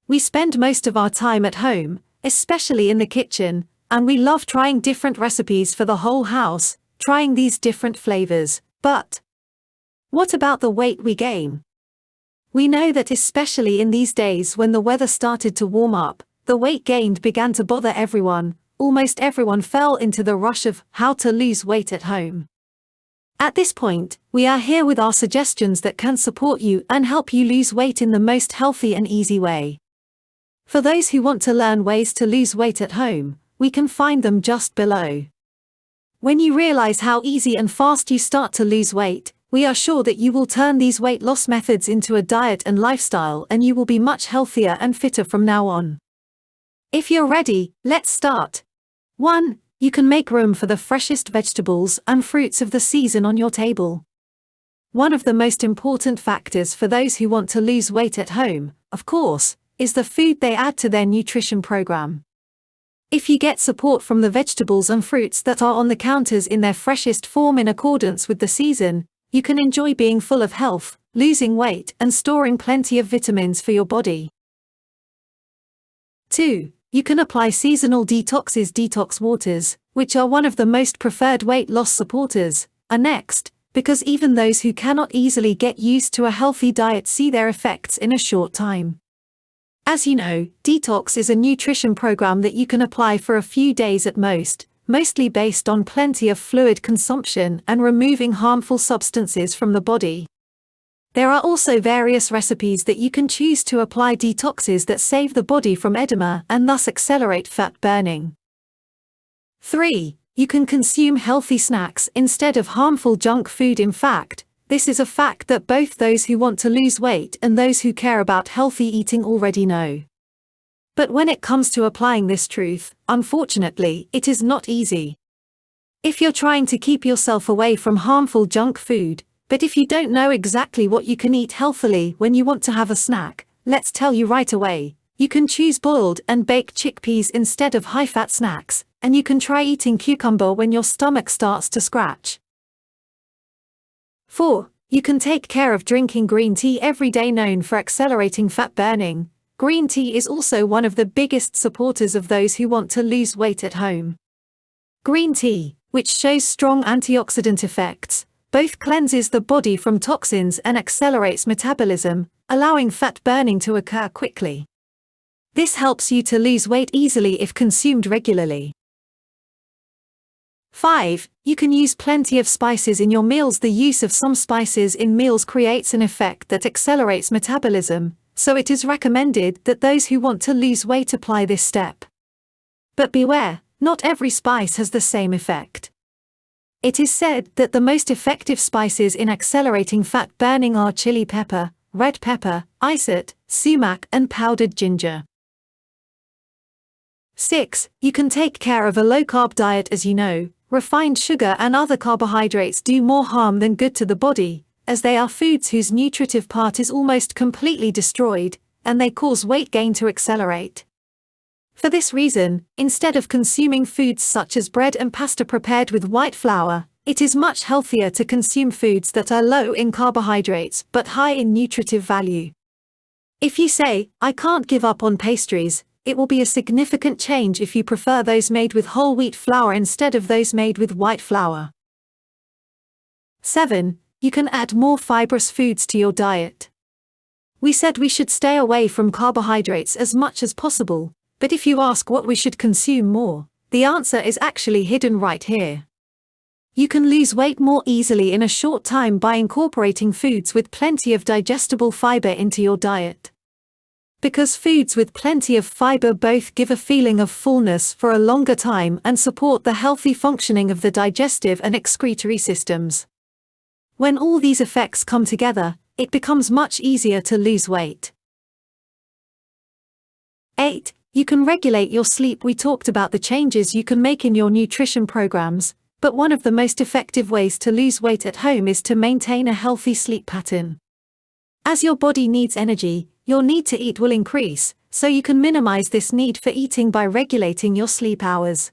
We spend most of our time at home, especially in the kitchen, and we love trying different recipes for the whole house, trying these different flavors. But what about the weight we gain? We know that especially in these days when the weather started to warm up, the weight gained began to bother everyone. Almost everyone fell into the rush of how to lose weight at home. At this point, we are here with our suggestions that can support you and help you lose weight in the most healthy and easy way. For those who want to learn ways to lose weight at home, we can find them just below. When you realize how easy and fast you start to lose weight, we are sure that you will turn these weight loss methods into a diet and lifestyle, and you will be much healthier and fitter from now on. If you're ready, let's start. 1. You can make room for the freshest vegetables and fruits of the season on your table. One of the most important factors for those who want to lose weight at home, of course, is the food they add to their nutrition program. If you get support from the vegetables and fruits that are on the counters in their freshest form in accordance with the season, you can enjoy being full of health, losing weight, and storing plenty of vitamins for your body. 2. You can apply seasonal detoxes. Detox waters, which are one of the most preferred weight loss supporters, are next, because even those who cannot easily get used to a healthy diet see their effects in a short time. As you know, detox is a nutrition program that you can apply for a few days at most, mostly based on plenty of fluid consumption and removing harmful substances from the body. There are also various recipes that you can choose to apply detoxes that save the body from edema and thus accelerate fat burning. 3. You can consume healthy snacks instead of harmful junk food. In fact, this is a fact that both those who want to lose weight and those who care about healthy eating already know. But when it comes to applying this truth, unfortunately, it is not easy. If you're trying to keep yourself away from harmful junk food, but if you don't know exactly what you can eat healthily when you want to have a snack, let's tell you right away. You can choose boiled and baked chickpeas instead of high-fat snacks, and you can try eating cucumber when your stomach starts to scratch. 4. You can take care of drinking green tea every day. Known for accelerating fat burning, green tea is also one of the biggest supporters of those who want to lose weight at home. Green tea, which shows strong antioxidant effects, both cleanses the body from toxins and accelerates metabolism, allowing fat burning to occur quickly. This helps you to lose weight easily if consumed regularly. 5. You can use plenty of spices in your meals. The use of some spices in meals creates an effect that accelerates metabolism, so it is recommended that those who want to lose weight apply this step. But beware, not every spice has the same effect. It is said that the most effective spices in accelerating fat burning are chili pepper, red pepper, isot, sumac, and powdered ginger. 6. You can take care of a low-carb diet. As you know, refined sugar and other carbohydrates do more harm than good to the body, as they are foods whose nutritive part is almost completely destroyed, and they cause weight gain to accelerate. For this reason, instead of consuming foods such as bread and pasta prepared with white flour, it is much healthier to consume foods that are low in carbohydrates but high in nutritive value. If you say, "I can't give up on pastries," it will be a significant change if you prefer those made with whole wheat flour instead of those made with white flour. 7. You can add more fibrous foods to your diet. We said we should stay away from carbohydrates as much as possible. But if you ask what we should consume more, the answer is actually hidden right here. You can lose weight more easily in a short time by incorporating foods with plenty of digestible fiber into your diet. Because foods with plenty of fiber both give a feeling of fullness for a longer time and support the healthy functioning of the digestive and excretory systems. When all these effects come together, it becomes much easier to lose weight. 8. You can regulate your sleep. We talked about the changes you can make in your nutrition programs, but one of the most effective ways to lose weight at home is to maintain a healthy sleep pattern. As your body needs energy, your need to eat will increase, so you can minimize this need for eating by regulating your sleep hours.